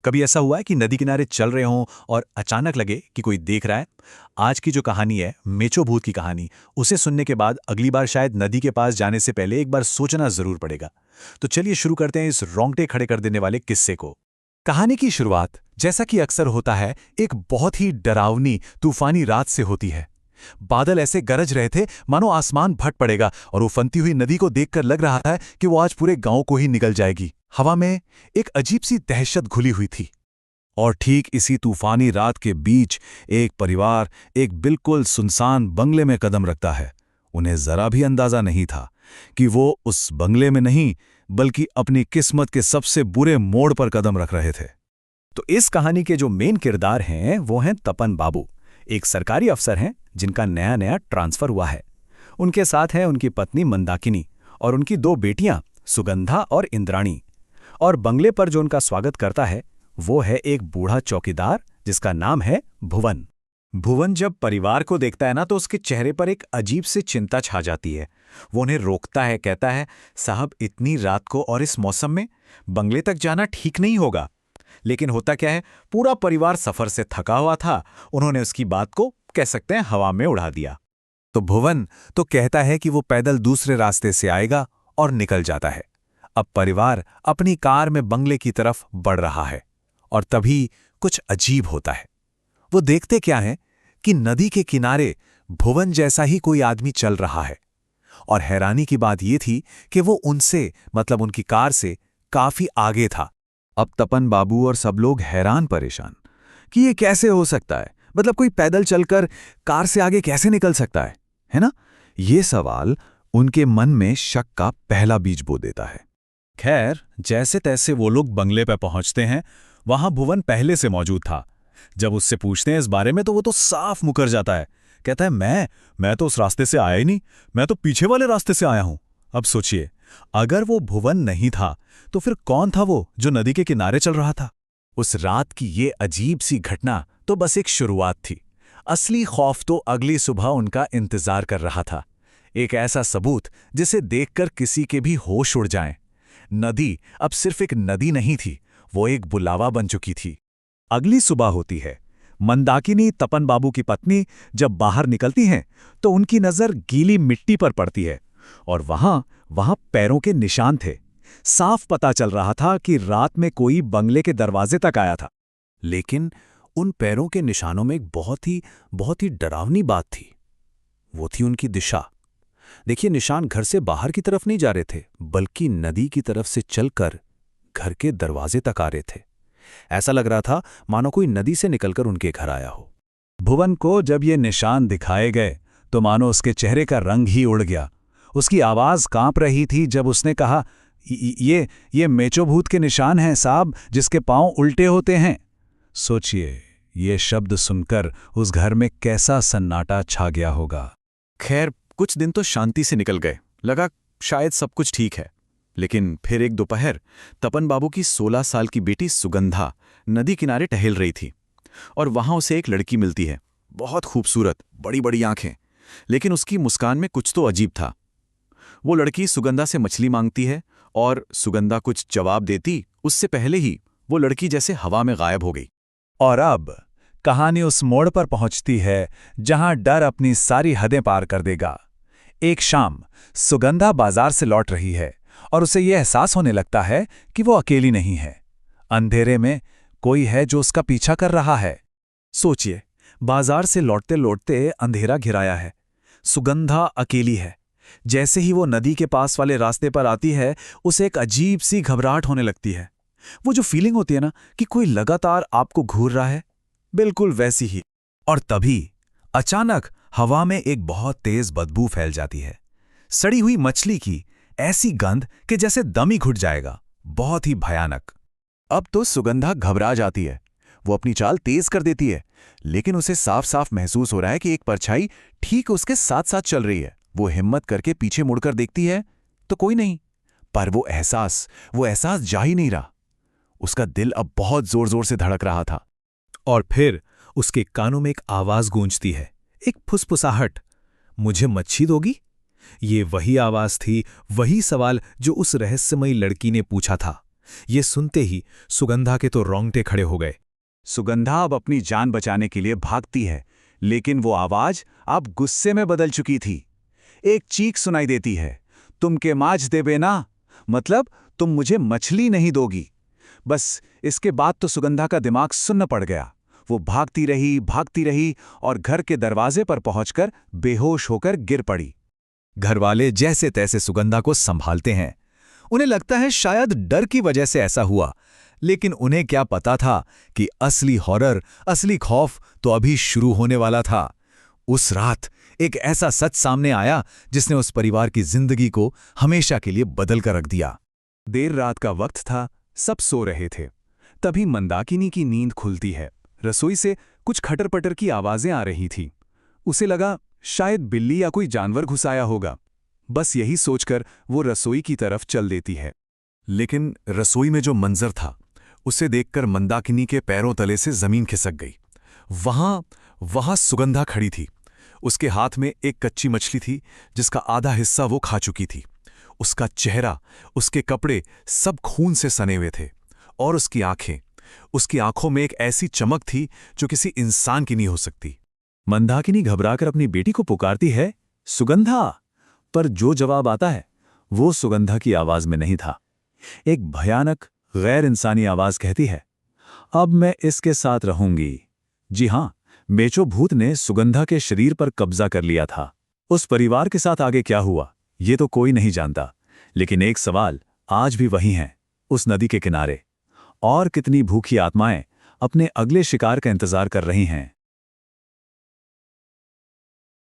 कभी ऐसा हुआ है कि नदी किनारे चल रहे हों और अचानक लगे कि कोई देख रहा है? आज की जो कहानी है, मेचो भूत की कहानी, उसे सुनने के बाद अगली बार शायद नदी के पास जाने से पहले एक बार सोचना जरूर पड़ेगा। तो चलिए शुरू करते हैं इस रोंगटे खड़े कर देने वाले किस्से को। कहानी की शुरुआत, जैसा कि अक्सर होता है, एक बहुत ही डरावनी तूफानी रात से होती है। बादल ऐसे गरज रहे थे मानो आसमान फट पड़ेगा और उफनती हुई नदी को देखकर लग रहा था कि वो आज पूरे गांव को ही निगल जाएगी। हवा में एक अजीब सी दहशत घुली हुई थी। और ठीक इसी तूफानी रात के बीच एक परिवार एक बिल्कुल सुनसान बंगले में कदम रखता है। उन्हें जरा भी अंदाजा नहीं था कि वो उस बंगले में नहीं बल्कि अपनी किस्मत के सबसे बुरे मोड़ पर कदम रख रहे थे। तो इस कहानी के जो मेन किरदार हैं वो हैं तपन बाबू। एक सरकारी अफसर हैं जिनका नया नया ट्रांसफर हुआ है। उनके साथ है उनकी पत्नी मंदाकिनी और उनकी दो बेटियां सुगंधा और इंद्राणी। और बंगले पर जो उनका स्वागत करता है वो है एक बूढ़ा चौकीदार जिसका नाम है भुवन। भुवन जब परिवार को देखता है ना तो उसके चेहरे पर एक अजीब सी चिंता छा जाती है। वो उन्हें रोकता है, कहता है, साहब इतनी रात को और इस मौसम में बंगले तक जाना ठीक नहीं होगा। लेकिन होता क्या है, पूरा परिवार सफर से थका हुआ था। उन्होंने उसकी बात को कह सकते हैं हवा में उड़ा दिया। तो भुवन तो कहता है कि वो पैदल दूसरे रास्ते से आएगा और निकल जाता है। अब परिवार अपनी कार में बंगले की तरफ बढ़ रहा है और तभी कुछ अजीब होता है। वो देखते क्या है कि नदी के किनारे भुवन जैसा ही कोई आदमी चल रहा है। और हैरानी की बात यह थी कि वो उनसे मतलब उनकी कार से काफी आगे था। अब तपन बाबू और सब लोग हैरान परेशान कि ये कैसे हो सकता है, मतलब कोई पैदल चलकर कार से आगे कैसे निकल सकता है ना? ये सवाल उनके मन में शक का पहला बीज बो देता है। खैर, जैसे तैसे वो लोग बंगले पर पहुंचते हैं। वहां भुवन पहले से मौजूद था। जब उससे पूछते हैं इस बारे में तो वो तो साफ मुकर जाता है। कहता है, मैं तो उस रास्ते से आया ही नहीं, मैं तो पीछे वाले रास्ते से आया हूं। अब सोचिए, अगर वो भुवन नहीं था तो फिर कौन था वो जो नदी के किनारे चल रहा था? उस रात की ये अजीब सी घटना तो बस एक शुरुआत थी। असली खौफ तो अगली सुबह उनका इंतजार कर रहा था। एक ऐसा सबूत जिसे देखकर किसी के भी होश उड़ जाएं। नदी अब सिर्फ एक नदी नहीं थी, वो एक बुलावा बन चुकी थी। अगली सुबह होती है। मंदाकिनी, तपन बाबू की पत्नी, जब बाहर निकलती हैं तो उनकी नजर गीली मिट्टी पर पड़ती है और वहां पैरों के निशान थे। साफ पता चल रहा था कि रात में कोई बंगले के दरवाजे तक आया था। लेकिन उन पैरों के निशानों में एक बहुत ही डरावनी बात थी। वो थी उनकी दिशा। देखिए, निशान घर से बाहर की तरफ नहीं जा रहे थे बल्कि नदी की तरफ से चलकर घर के दरवाजे तक आ रहे थे। ऐसा लग रहा था मानो कोई नदी से निकलकर उनके घर आया हो। भुवन को जब ये निशान दिखाए गए तो मानो उसके चेहरे का रंग ही उड़ गया। उसकी आवाज कांप रही थी जब उसने कहा, ये मेचो भूत के निशान हैं साहब, जिसके पांव उल्टे होते हैं। सोचिए, ये शब्द सुनकर उस घर में कैसा सन्नाटा छा गया होगा। खैर, कुछ दिन तो शांति से निकल गए। लगा शायद सब कुछ ठीक है। लेकिन फिर एक दोपहर तपन बाबू की 16 साल की बेटी सुगंधा नदी किनारे टहल रही थी और वहां उसे एक लड़की मिलती है। बहुत खूबसूरत, बड़ी बड़ी आंखें, लेकिन उसकी मुस्कान में कुछ तो अजीब था। वो लड़की सुगंधा से मछली मांगती है और सुगंधा कुछ जवाब देती उससे पहले ही वो लड़की जैसे हवा में गायब हो गई। और अब कहानी उस मोड़ पर पहुंचती है जहां डर अपनी सारी हदें पार कर देगा। एक शाम सुगंधा बाजार से लौट रही है और उसे यह एहसास होने लगता है कि वो अकेली नहीं है। अंधेरे में कोई है जो उसका पीछा कर रहा है। सोचिए, बाजार से लौटते लौटते अंधेरा घिराया है। सुगंधा अकेली है। जैसे ही वो नदी के पास वाले रास्ते पर आती है उसे एक अजीब सी घबराहट होने लगती है। वो जो फीलिंग होती है ना कि कोई लगातार आपको घूर रहा है, बिल्कुल वैसी ही। और तभी अचानक हवा में एक बहुत तेज बदबू फैल जाती है, सड़ी हुई मछली की, ऐसी गंध कि जैसे दम ही घुट जाएगा। बहुत ही भयानक। अब तो सुगंधा घबरा जाती है। वो अपनी चाल तेज कर देती है, लेकिन उसे साफ साफ महसूस हो रहा है कि एक परछाई ठीक उसके साथ साथ चल रही है। वो हिम्मत करके पीछे मुड़कर देखती है तो कोई नहीं, पर वो एहसास जा ही नहीं रहा। उसका दिल अब बहुत जोर जोर से धड़क रहा था। और फिर उसके कानों में एक आवाज गूंजती है, एक फुसफुसाहट। मुझे मच्छी दोगी? ये वही आवाज थी, वही सवाल जो उस रहस्यमयी लड़की ने पूछा था। ये सुनते ही सुगंधा के तो रोंगटे खड़े हो गए। सुगंधा अब अपनी जान बचाने के लिए भागती है, लेकिन वो आवाज अब गुस्से में बदल चुकी थी। एक चीख सुनाई देती है, तुम के माज देबे ना, मतलब तुम मुझे मछली नहीं दोगी। बस इसके बाद तो सुगंधा का दिमाग सुन्न पड़ गया। वो भागती रही और घर के दरवाजे पर पहुंचकर बेहोश होकर गिर पड़ी। घरवाले जैसे तैसे सुगंधा को संभालते हैं। उन्हें लगता है शायद डर की वजह से ऐसा हुआ, लेकिन उन्हें क्या पता था कि असली हॉरर, असली खौफ तो अभी शुरू होने वाला था। उस रात एक ऐसा सच सामने आया जिसने उस परिवार की जिंदगी को हमेशा के लिए बदल कर रख दिया। देर रात का वक्त था, सब सो रहे थे। तभी मंदाकिनी की नींद खुलती है। रसोई से कुछ खटर-पटर की आवाजें आ रही थी। उसे लगा शायद बिल्ली या कोई जानवर घुस आया होगा। बस यही सोचकर वो रसोई की तरफ चल देती है। लेकिन रसोई में जो मंजर था, उसे देखकर मंदाकिनी के पैरों तले से जमीन खिसक गई। वहां सुगंधा खड़ी थी। उसके हाथ में एक कच्ची मछली थी जिसका आधा हिस्सा वो खा चुकी थी। उसका चेहरा, उसके कपड़े सब खून से सने हुए थे और उसकी आंखों में एक ऐसी चमक थी जो किसी इंसान की नहीं हो सकती। मंदाकिनी घबराकर अपनी बेटी को पुकारती है, सुगंधा, पर जो जवाब आता है वो सुगंधा की आवाज में नहीं था। एक भयानक गैर इंसानी आवाज कहती है, अब मैं इसके साथ रहूंगी। जी हां, मेचो भूत ने सुगंधा के शरीर पर कब्जा कर लिया था। उस परिवार के साथ आगे क्या हुआ ये तो कोई नहीं जानता, लेकिन एक सवाल आज भी वही है, उस नदी के किनारे और कितनी भूखी आत्माएं अपने अगले शिकार का इंतजार कर रही हैं।